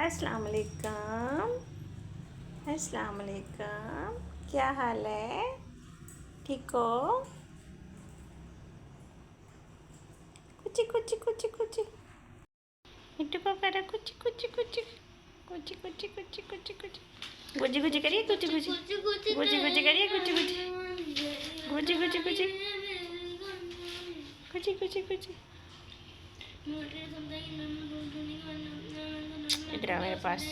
अस्सलाम वालेकुम। अस्सलाम वालेकुम। क्या हाल है? ठीक हो? कुची कुची कुची कुची मिट्टू को करो कुची कुची कुची कुची कुची कुची कुची कुची गुजी गुजी करिए कुची कुची गुजी गुजी करिए कुची कुची गुजी गुजी कुची कुची कुची कुची इधर आओ मेरे पास।